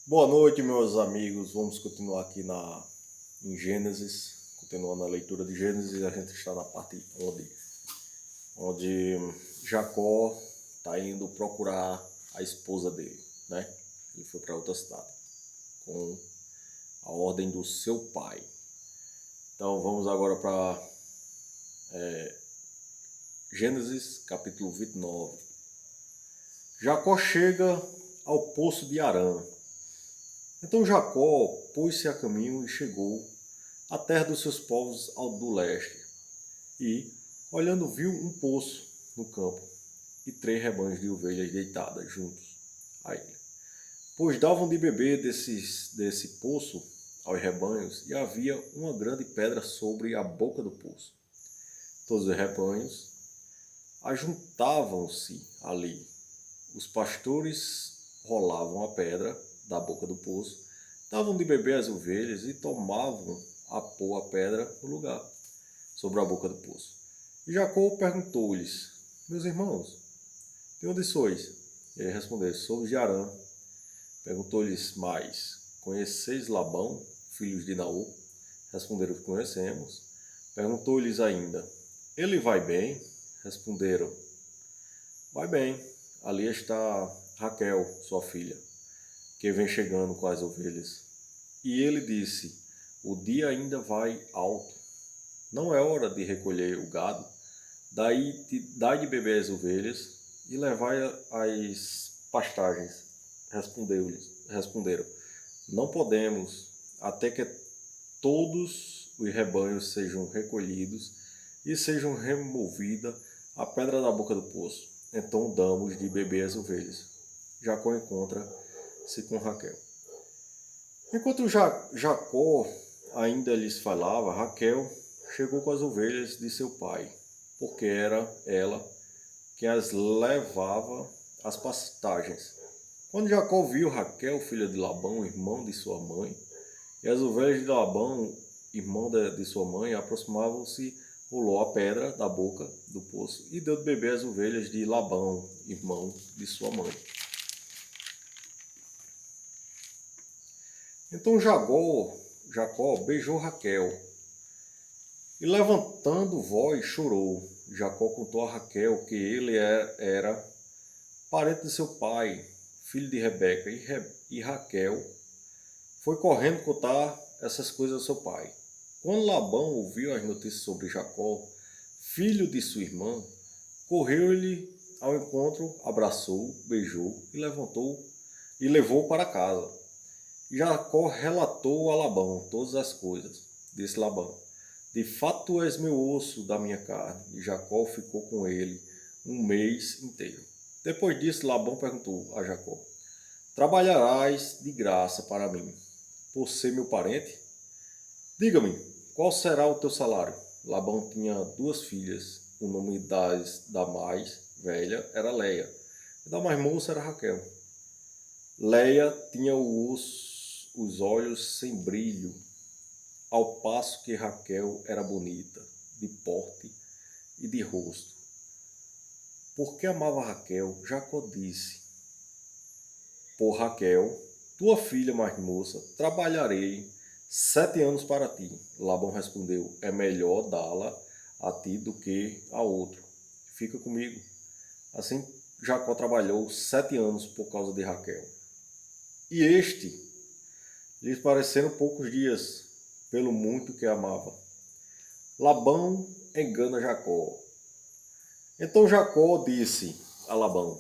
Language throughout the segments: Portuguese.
Boa noite, meus amigos. Vamos continuar aqui em Gênesis, continuando a leitura de Gênesis. A gente está na parte onde Jacó está indo procurar a esposa dele, né? Ele foi para outra cidade com a ordem do seu pai. Então vamos agora para Gênesis capítulo 29. Jacó chega ao poço de Harã. Então Jacó pôs-se a caminho e chegou à terra dos seus povos ao do leste. E, olhando, viu um poço no campo e 3 rebanhos de ovelhas deitadas juntos a ele. Pois davam de beber desse poço aos rebanhos, e havia uma grande pedra sobre a boca do poço. Todos os rebanhos ajuntavam-se ali. Os pastores rolavam a pedra da boca do poço, davam de beber às ovelhas e tomavam a pôr a pedra no lugar, sobre a boca do poço. E Jacó perguntou-lhes: Meus irmãos, de onde sois? E eles responderam: Somos de Harã. Perguntou-lhes mais: Conheceis Labão, filhos de Naor? Responderam: Conhecemos. Perguntou-lhes ainda: Ele vai bem? Responderam: Vai bem. Ali está Raquel, sua filha, que vem chegando com as ovelhas. E ele disse: O dia ainda vai alto. Não é hora de recolher o gado. Dai de beber as ovelhas e levai às pastagens. Responderam: Não podemos, até que todos os rebanhos sejam recolhidos e sejam removida a pedra da boca do poço. Então damos de beber as ovelhas. Jacó encontra-se com Raquel. Enquanto Jacó ainda lhes falava, Raquel chegou com as ovelhas de seu pai, porque era ela que as levava às pastagens. Quando Jacó viu Raquel, filha de Labão, irmão de sua mãe, e as ovelhas de Labão, irmão de sua mãe, aproximavam-se, rolou a pedra da boca do poço e deu de beber às ovelhas de Labão, irmão de sua mãe. Então Jacó beijou Raquel e, levantando voz, chorou. Jacó contou a Raquel que ele era parente de seu pai, filho de Rebeca, e Raquel foi correndo contar essas coisas ao seu pai. Quando Labão ouviu as notícias sobre Jacó, filho de sua irmã, correu-lhe ao encontro, abraçou, beijou e levou para casa. Jacó relatou a Labão todas as coisas. Disse Labão: De fato, tu és meu osso da minha carne. E Jacó ficou com ele um mês inteiro. Depois disso, Labão perguntou a Jacó: Trabalharás de graça para mim, por ser meu parente? Diga-me, qual será o teu salário? Labão tinha 2 filhas. O nome da mais velha era Leia, e da mais moça era Raquel. Leia tinha os olhos sem brilho, ao passo que Raquel era bonita, de porte e de rosto. Porque amava Raquel, Jacó disse: Por Raquel, tua filha mais moça, trabalharei 7 anos para ti. Labão respondeu: É melhor dá-la a ti do que a outro. Fica comigo. Assim Jacó trabalhou 7 anos por causa de Raquel. E lhes pareceram poucos dias, pelo muito que amava. Labão engana Jacó. Então Jacó disse a Labão: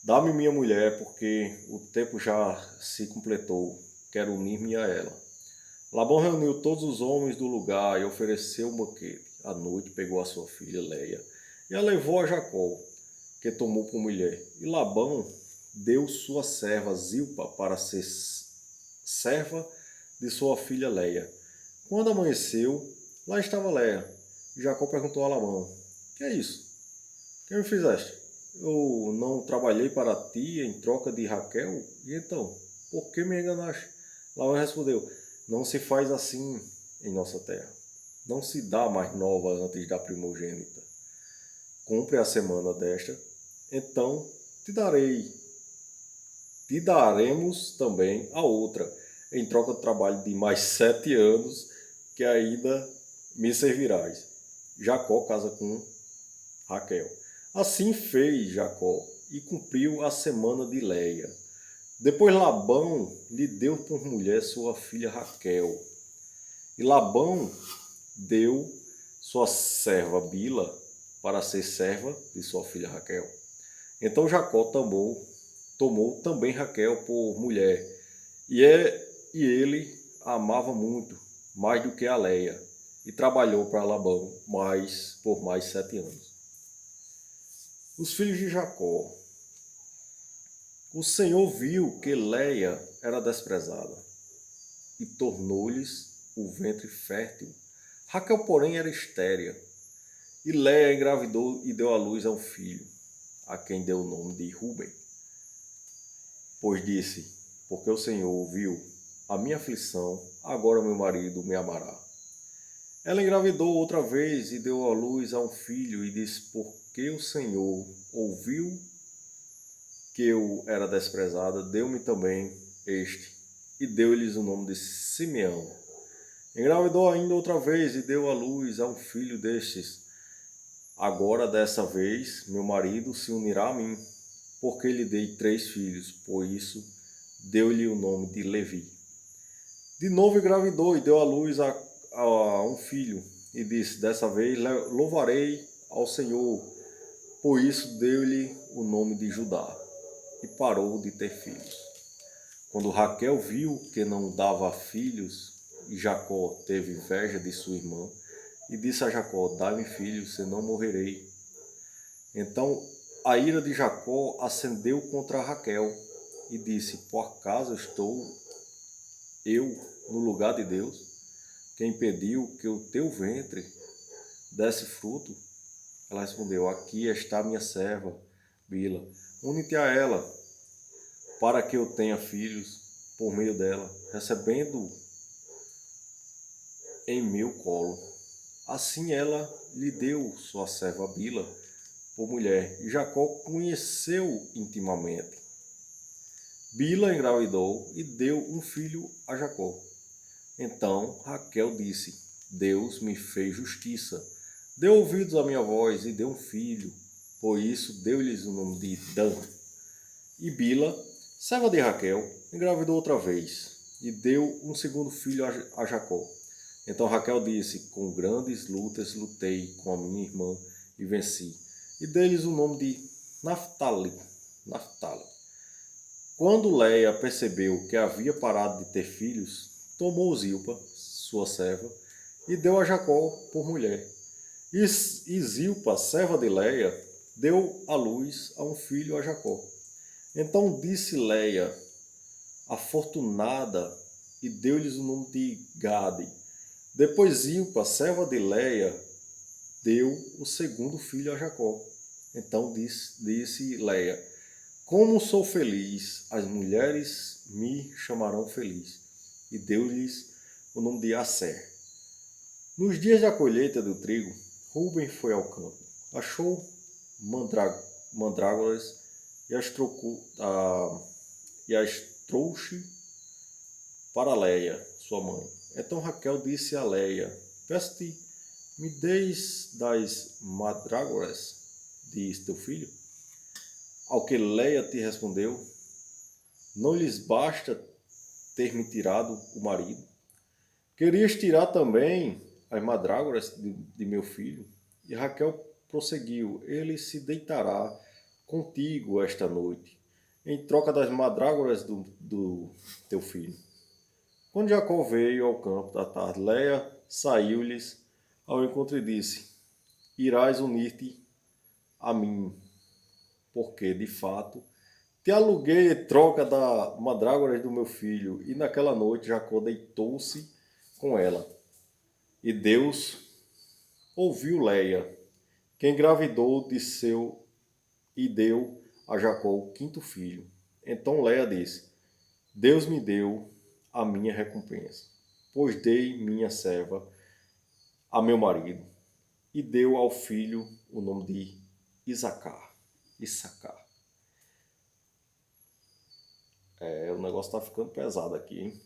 Dá-me minha mulher, porque o tempo já se completou. Quero unir-me a ela. Labão reuniu todos os homens do lugar e ofereceu um banquete. À noite pegou a sua filha Leia e a levou a Jacó, que tomou por mulher. E Labão deu sua serva Zilpa para ser serva de sua filha Leia. Quando amanheceu, lá estava Leia. Jacó perguntou a Labão: Que é isso? Que me fizeste? Eu não trabalhei para ti em troca de Raquel? E então, por que me enganaste? Labão respondeu: Não se faz assim em nossa terra. Não se dá mais nova antes da primogênita. Cumpre a semana desta, então te darei te daremos também a outra, em troca do trabalho de mais 7 anos, que ainda me servirás. Jacó casa com Raquel. Assim fez Jacó e cumpriu a semana de Leia. Depois Labão lhe deu por mulher sua filha Raquel. E Labão deu sua serva Bila para ser serva de sua filha Raquel. Então Jacó tomou também Raquel por mulher, e ele a amava muito, mais do que a Leia, e trabalhou para Labão por mais 7 anos. Os filhos de Jacó. O Senhor viu que Leia era desprezada, e tornou-lhes o ventre fértil. Raquel, porém, era estéril, e Leia engravidou e deu à luz a um filho, a quem deu o nome de Ruben. Pois disse, porque o Senhor viu a minha aflição, agora meu marido me amará. Ela engravidou outra vez e deu à luz a um filho, e disse, porque o Senhor ouviu que eu era desprezada, deu-me também este, e deu-lhes o nome de Simeão. Engravidou ainda outra vez e deu à luz a um filho destes. Agora, dessa vez, meu marido se unirá a mim, porque lhe dei 3 filhos, por isso deu-lhe o nome de Levi. De novo engravidou e deu à luz a um filho, e disse, dessa vez louvarei ao Senhor, por isso deu-lhe o nome de Judá, e parou de ter filhos. Quando Raquel viu que não dava filhos, e Jacó teve inveja de sua irmã, e disse a Jacó, dá-me filhos, senão morrerei. Então a ira de Jacó acendeu contra Raquel, e disse, por acaso estou eu no lugar de Deus, que impediu que o teu ventre desse fruto? Ela respondeu, aqui está minha serva, Bila, une-te a ela, para que eu tenha filhos por meio dela, recebendo em meu colo. Assim ela lhe deu sua serva Bila por mulher, e Jacó conheceu intimamente. Bila engravidou e deu um filho a Jacó. Então Raquel disse, Deus me fez justiça, deu ouvidos à minha voz e deu um filho, por isso deu-lhes o nome de Dan. E Bila, serva de Raquel, engravidou outra vez e deu um segundo filho a Jacó. Então Raquel disse, com grandes lutas lutei com a minha irmã e venci, e dei-lhes o nome de Naftali. Quando Leia percebeu que havia parado de ter filhos, tomou Zilpa, sua serva, e deu a Jacó por mulher. E Zilpa, serva de Leia, deu à luz a um filho a Jacó. Então disse Leia, afortunada, e deu-lhes o nome de Gade. Depois Zilpa, serva de Leia, deu o segundo filho a Jacó. Então disse Leia, como sou feliz, as mulheres me chamarão feliz. E deu-lhes o nome de Asser. Nos dias da colheita do trigo, Ruben foi ao campo. Achou mandrágoras e as trouxe para Leia, sua mãe. Então Raquel disse a Leia, peço-te, me deis das mandrágoras de teu filho? Ao que Leia te respondeu, não lhes basta ter me tirado o marido? Querias tirar também as mandrágoras de meu filho? E Raquel prosseguiu, ele se deitará contigo esta noite, em troca das mandrágoras do teu filho. Quando Jacó veio ao campo da tarde, Leia saiu-lhes ao encontro e disse, irás unir-te a mim, porque, de fato, te aluguei em troca da mandrágora do meu filho. E naquela noite Jacó deitou-se com ela. E Deus ouviu Leia, que engravidou e deu a Jacó o quinto filho. Então Leia disse, Deus me deu a minha recompensa, pois dei minha serva a meu marido. E deu ao filho o nome de Issacar. O negócio tá ficando pesado aqui, hein?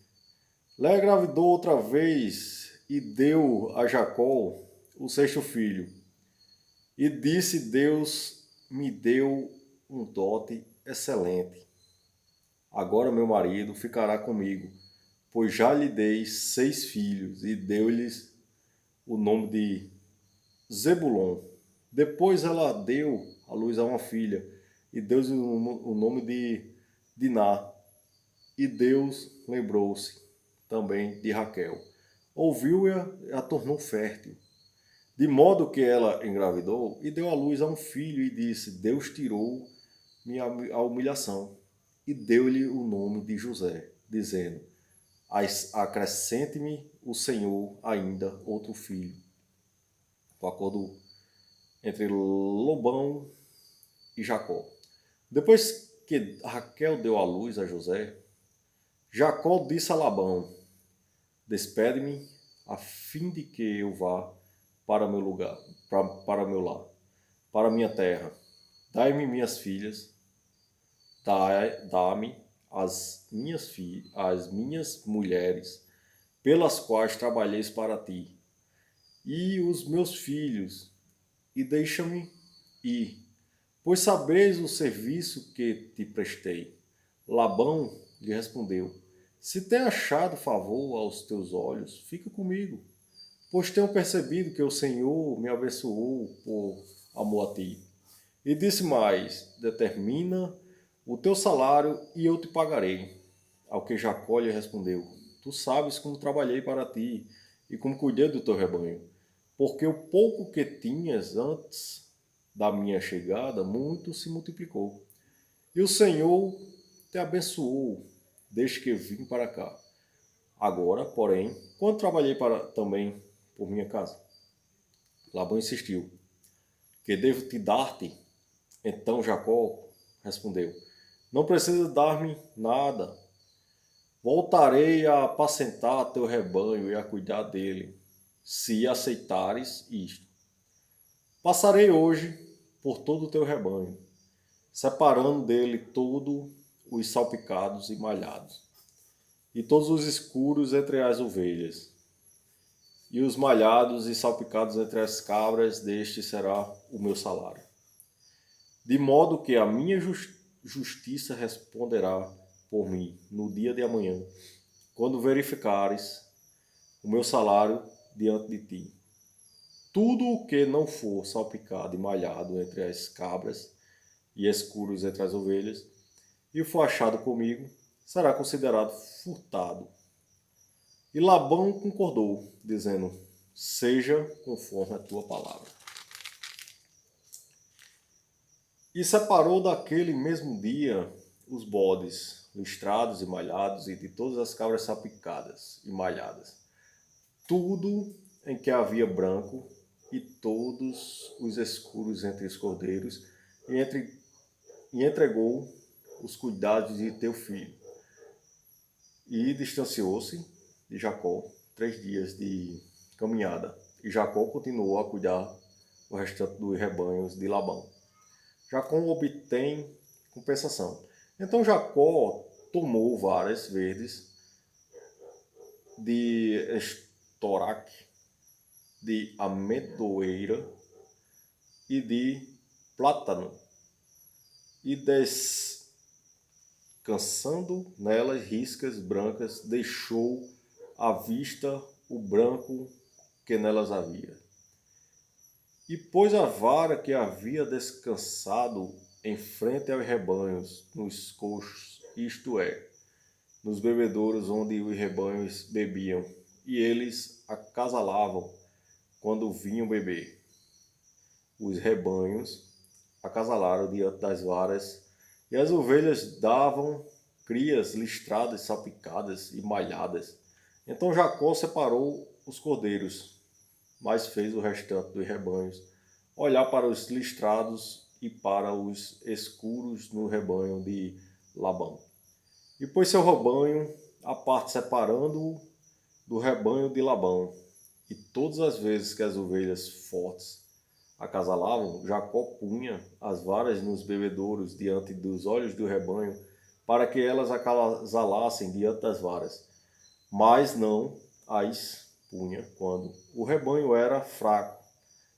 Léa engravidou outra vez e deu a Jacó o sexto filho. E disse: Deus me deu um dote excelente. Agora meu marido ficará comigo, pois já lhe dei 6 filhos, e deu-lhes o nome de Zebulon. Depois ela deu à luz a uma filha, e deu-lhe o nome de Diná. E Deus lembrou-se também de Raquel. Ouviu-a e a tornou fértil. De modo que ela engravidou e deu à luz a um filho e disse: Deus tirou a humilhação. E deu-lhe o nome de José, dizendo: Acrescente-me o Senhor ainda outro filho. O acordo entre Lobão e Jacó. Depois que Raquel deu à luz a José, Jacó disse a Labão: Despede-me, a fim de que eu vá para meu lugar, para meu lar, para minha terra. Dai-me minhas filhas, dá-me as minhas mulheres, pelas quais trabalheis para ti, e os meus filhos, e deixa-me ir, pois sabeis o serviço que te prestei. Labão lhe respondeu: Se tem achado favor aos teus olhos, fica comigo, pois tenho percebido que o Senhor me abençoou por amor a ti. E disse mais: Determina o teu salário e eu te pagarei. Ao que Jacó lhe respondeu: Tu sabes como trabalhei para ti e como cuidei do teu rebanho, porque o pouco que tinhas antes da minha chegada, muito se multiplicou. E o Senhor te abençoou desde que vim para cá. Agora, porém, quando trabalhei também por minha casa? Labão insistiu: Que devo te dar-te? Então Jacó respondeu: Não precisa dar-me nada. Voltarei a apacentar teu rebanho e a cuidar dele, se aceitares isto. Passarei hoje por todo o teu rebanho, separando dele todos os salpicados e malhados, e todos os escuros entre as ovelhas, e os malhados e salpicados entre as cabras, deste será o meu salário. De modo que a minha justiça responderá por mim no dia de amanhã, quando verificares o meu salário diante de ti. Tudo o que não for salpicado e malhado entre as cabras e escuros entre as ovelhas, e for achado comigo, será considerado furtado. E Labão concordou, dizendo: Seja conforme a tua palavra. E separou daquele mesmo dia os bodes, listrados e malhados, e de todas as cabras salpicadas e malhadas, tudo em que havia branco, e todos os escuros entre os cordeiros, e entregou os cuidados de teu filho. E distanciou-se de Jacó 3 dias de caminhada, e Jacó continuou a cuidar o restante dos rebanhos de Labão. Jacó obtém compensação. Então Jacó tomou varas verdes de estoraque, de amendoeira e de plátano, e descansando nelas riscas brancas, deixou à vista o branco que nelas havia. E pôs a vara que havia descansado em frente aos rebanhos, nos coxos, isto é, nos bebedouros onde os rebanhos bebiam, e eles acasalavam quando vinham beber. Os rebanhos acasalaram diante das varas, e as ovelhas davam crias listradas, salpicadas e malhadas. Então Jacó separou os cordeiros, mas fez o restante dos rebanhos olhar para os listrados e para os escuros no rebanho de Labão. E pôs seu rebanho à parte, separando-o do rebanho de Labão. E todas as vezes que as ovelhas fortes acasalavam, Jacó punha as varas nos bebedouros diante dos olhos do rebanho para que elas acasalassem diante das varas, mas não as punha quando o rebanho era fraco.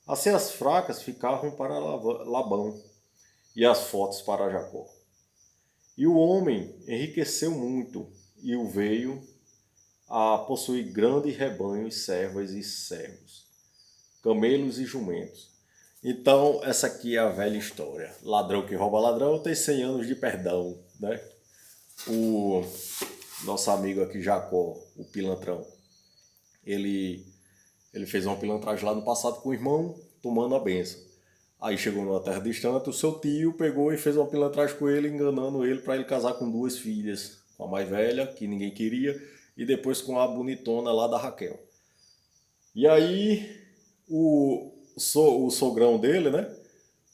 Assim as fracas ficavam para Labão e as fortes para Jacó. E o homem enriqueceu muito e o veio a possuir grande rebanho, servas e servos, camelos e jumentos. Então, essa aqui é a velha história. Ladrão que rouba ladrão tem 100 anos de perdão, né? O nosso amigo aqui, Jacó, o pilantrão, ele fez uma pilantragem lá no passado com o irmão, tomando a benção. Aí chegou numa terra distante, o seu tio pegou e fez uma pilantragem com ele, enganando ele para ele casar com 2 filhas. Com a mais velha, que ninguém queria, e depois com a bonitona lá da Raquel. E aí o sogrão dele, né?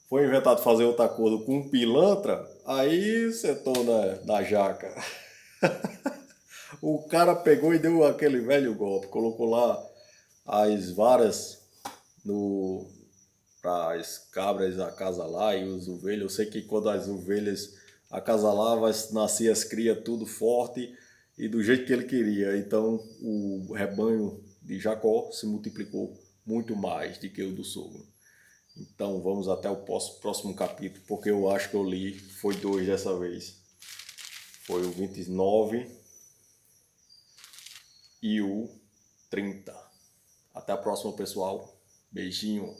Foi inventado fazer outro acordo com um pilantra, aí sentou na jaca. O cara pegou e deu aquele velho golpe, colocou lá as varas no para as cabras acasalar e os ovelhas. Eu sei que quando as ovelhas acasalavam, nascia as crias tudo forte e do jeito que ele queria. Então o rebanho de Jacó se multiplicou muito mais do que o do sogro. Então vamos até o próximo capítulo, porque eu acho que eu li, foi 2 dessa vez. Foi o 29 e o 30. Até a próxima, pessoal. Beijinho.